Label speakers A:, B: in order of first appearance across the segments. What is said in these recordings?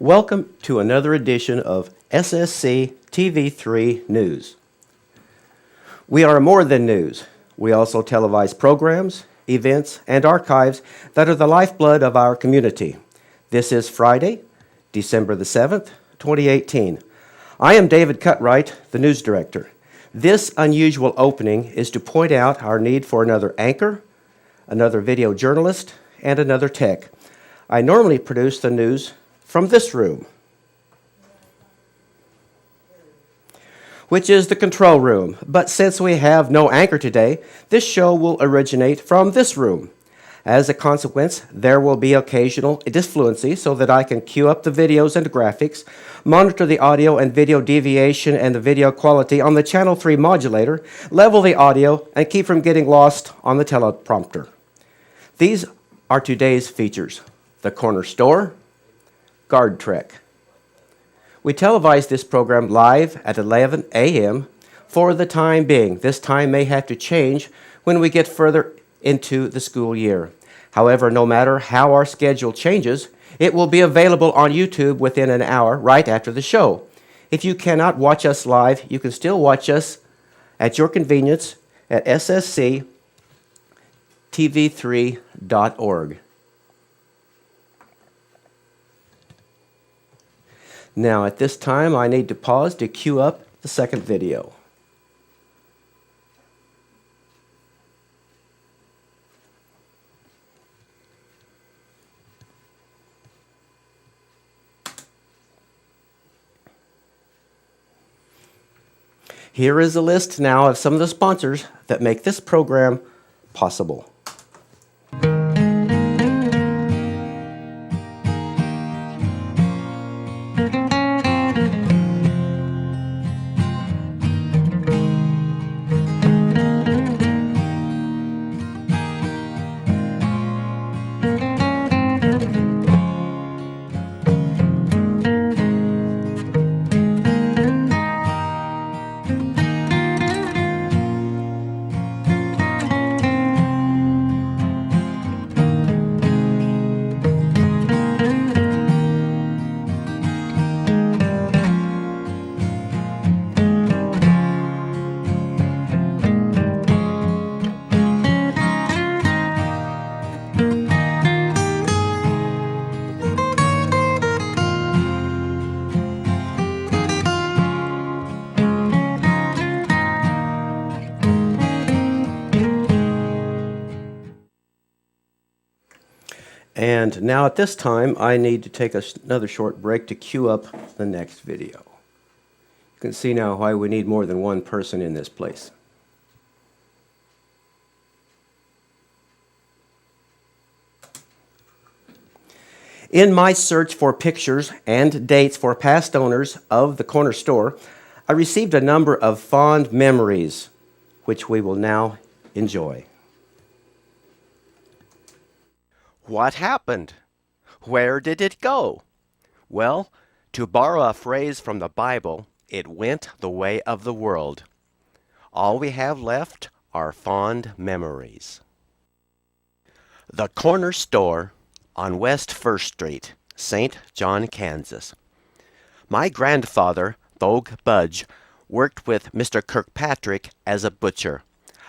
A: Welcome to another edition of SSC TV3 News. We are more than news. We also televise programs, events, and archives that are the lifeblood of our community. This is Friday, December the 7th, 2018. I am David Cutright, the news director. This unusual opening is to point out our need for another anchor, another video journalist, and another tech. I normally produce the news from this room, which is the control room. But since we have no anchor today, this show will originate from this room. As a consequence, there will be occasional disfluency so that I can queue up the videos and graphics, monitor the audio and video deviation and the video quality on the Channel 3 modulator, level the audio, and keep from getting lost on the teleprompter. These are today's features: the Corner Store, Guard Trek. We televise this program live at 11 a.m. for the time being. This time may have to change when we get further into the school year. However, no matter how our schedule changes, it will be available on YouTube within an hour right after the show. If you cannot watch us live, you can still watch us at your convenience at ssctv3.org. Now, at this time, I need to pause to queue up the second video. Here is a list now of some of the sponsors that make this program possible. And now at this time, I need to take another short break to queue up the next video. You can see now why we need more than one person in this place. In my search for pictures and dates for past owners of the Corner Store, I received a number of fond memories, which we will now enjoy.
B: What happened? Where did it go? Well, to borrow a phrase from the Bible, it went the way of the world. All we have left are fond memories. The Corner Store on West First Street, St. John, Kansas. My grandfather, Thog Budge, worked with Mr. Kirkpatrick as a butcher.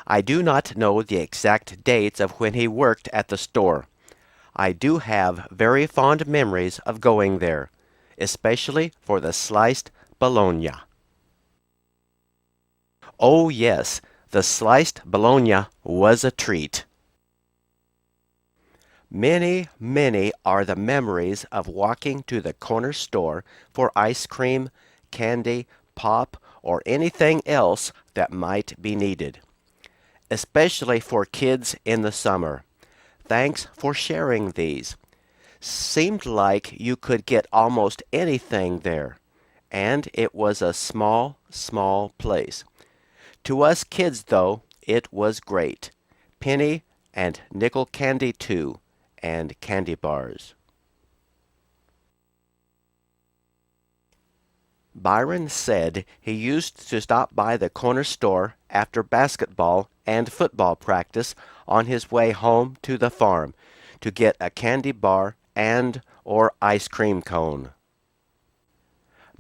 B: I do not know the exact dates of when he worked at the store. I do have very fond memories of going there, especially for the sliced bologna. Oh yes, the sliced bologna was a treat. Many, many are the memories of walking to the Corner Store for ice cream, candy, pop, or anything else that might be needed, especially for kids in the summer. Thanks for sharing these. Seemed like you could get almost anything there, and it was a small, small place. To us kids, though, it was great. Penny and nickel candy, too, and candy bars. Byron said he used to stop by the Corner Store after basketball and football practice on his way home to the farm to get a candy bar and or ice cream cone.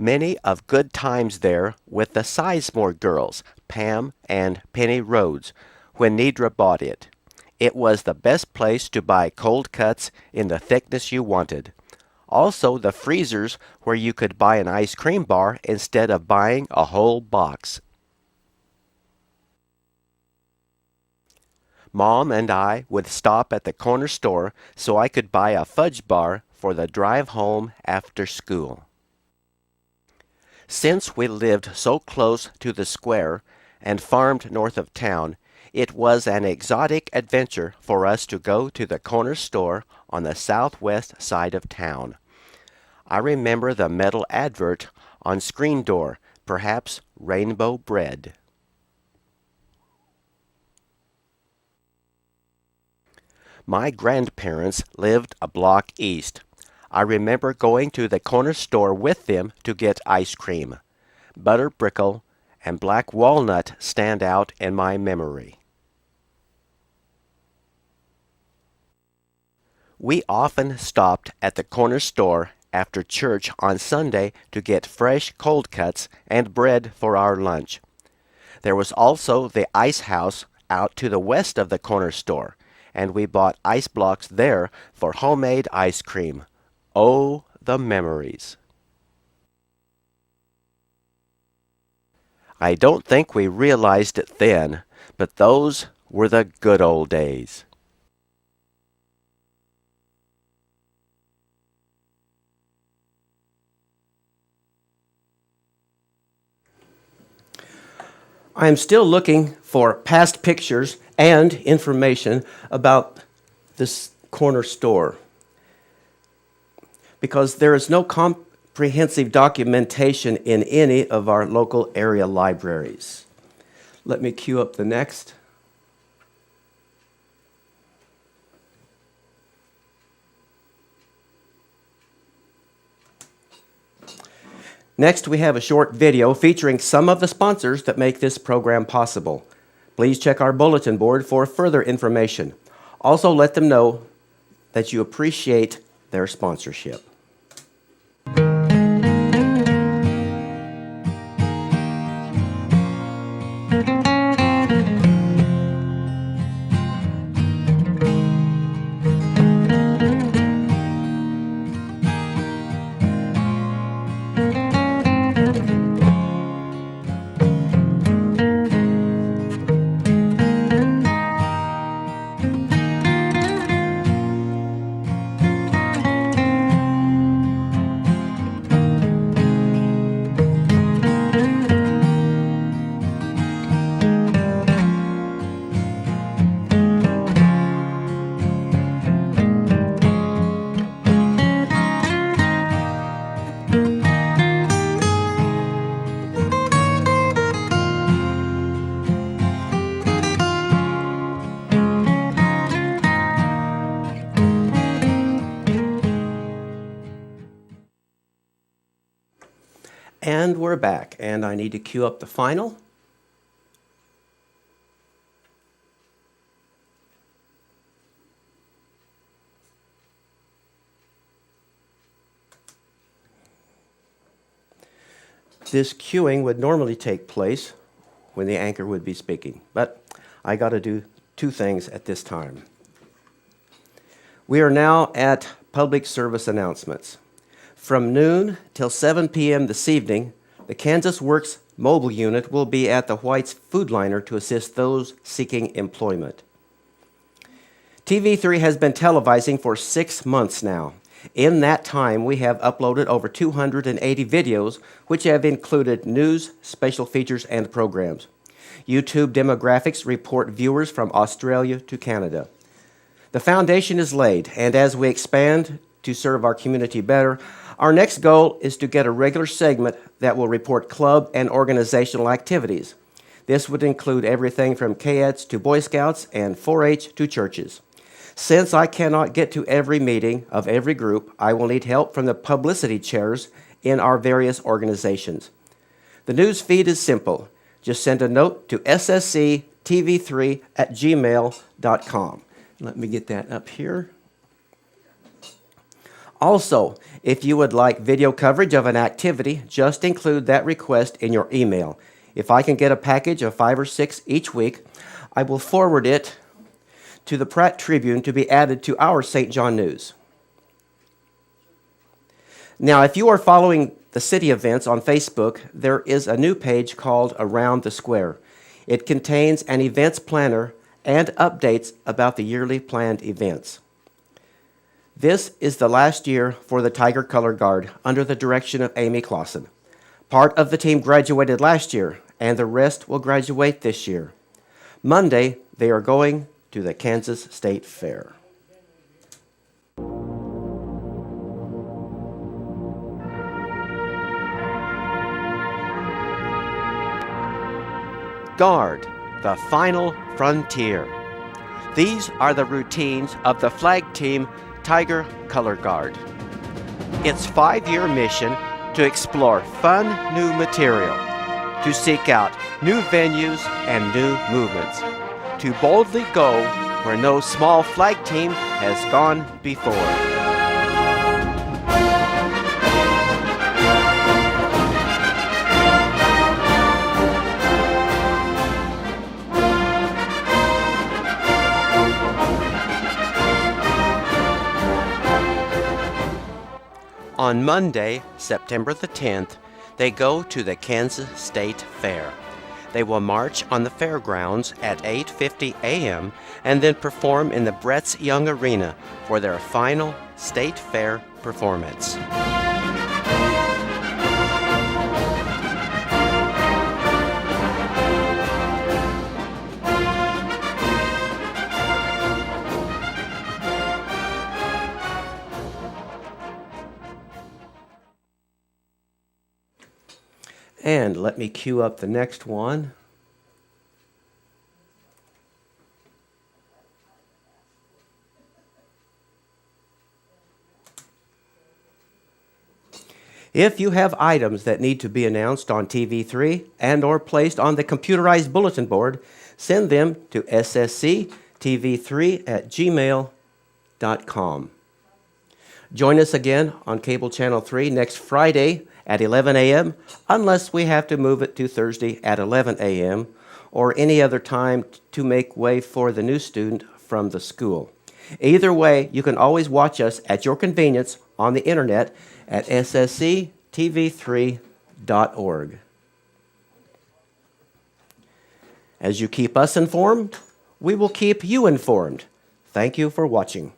B: many of good times there with the Sizemore girls, Pam and Penny Rhodes, when Nidra bought it. It was the best place to buy cold cuts in the thickness you wanted. Also the freezers where you could buy an ice cream bar instead of buying a whole box. Mom and I would stop at the corner store so I could buy a fudge bar for the drive home after school. Since we lived so close to the square and farmed north of town, it was an exotic adventure for us to go to the corner store on the southwest side of town. I remember the metal advert on screen door, perhaps rainbow bread. My grandparents lived a block east. I remember going to the corner store with them to get ice cream. Butter brickle and black walnut stand out in my memory. We often stopped at the corner store after church on Sunday to get fresh cold cuts and bread for our lunch. There was also the ice house out to the west of the corner store, and we bought ice blocks there for homemade ice cream. Oh, the memories. I don't think we realized it then, but those were the good old days.
A: I am still looking for past pictures and information about this corner store because there is no comprehensive documentation in any of our local area libraries. Let me cue up the next. Next, we have a short video featuring some of the sponsors that make this program possible. Please check our bulletin board for further information. Also, let them know that you appreciate their sponsorship. And we're back, and I need to cue up the final. This cueing would normally take place when the anchor would be speaking, but I got to do two things at this time. We are now at public service announcements. From noon till 7 p.m. this evening, the Kansas Works mobile unit will be at the White's Food Liner to assist those seeking employment. TV3 has been televising for 6 months now. In that time, we have uploaded over 280 videos, which have included news, special features, and programs. YouTube demographics report viewers from Australia to Canada. The foundation is laid, and as we expand to serve our community better, our next goal is to get a regular segment that will report club and organizational activities. This would include everything from Cadets to Boy Scouts and 4-H to churches. Since I cannot get to every meeting of every group, I will need help from the publicity chairs in our various organizations. The news feed is simple. Just send a note to ssctv3@gmail.com. Let me get that up here. Also, if you would like video coverage of an activity, just include that request in your email. If I can get a package of 5 or 6 each week, I will forward it to the Pratt Tribune to be added to our St. John News. Now, if you are following the city events on Facebook, there is a new page called Around the Square. It contains an events planner and updates about the yearly planned events. This is the last year for the Tiger Color Guard under the direction of Amy Clausen. Part of the team graduated last year, and the rest will graduate this year. Monday, they are going to the Kansas State Fair.
B: Guard, the final frontier. These are the routines of the flag team Tiger Color Guard. Its 5-year mission to explore fun new material, to seek out new venues and new movements, to boldly go where no small flag team has gone before. On Monday, September the 10th, they go to the Kansas State Fair. They will march on the fairgrounds at 8:50 a.m. and then perform in the Bretts Young Arena for their final State Fair performance.
A: And let me cue up the next one. If you have items that need to be announced on TV3 and or placed on the computerized bulletin board, send them to ssctv3@gmail.com. Join us again on Cable Channel 3 next Friday at 11 a.m., unless we have to move it to Thursday at 11 a.m., or any other time to make way for the new student from the school. Either way, you can always watch us at your convenience on the internet at ssctv3.org. As you keep us informed, we will keep you informed. Thank you for watching.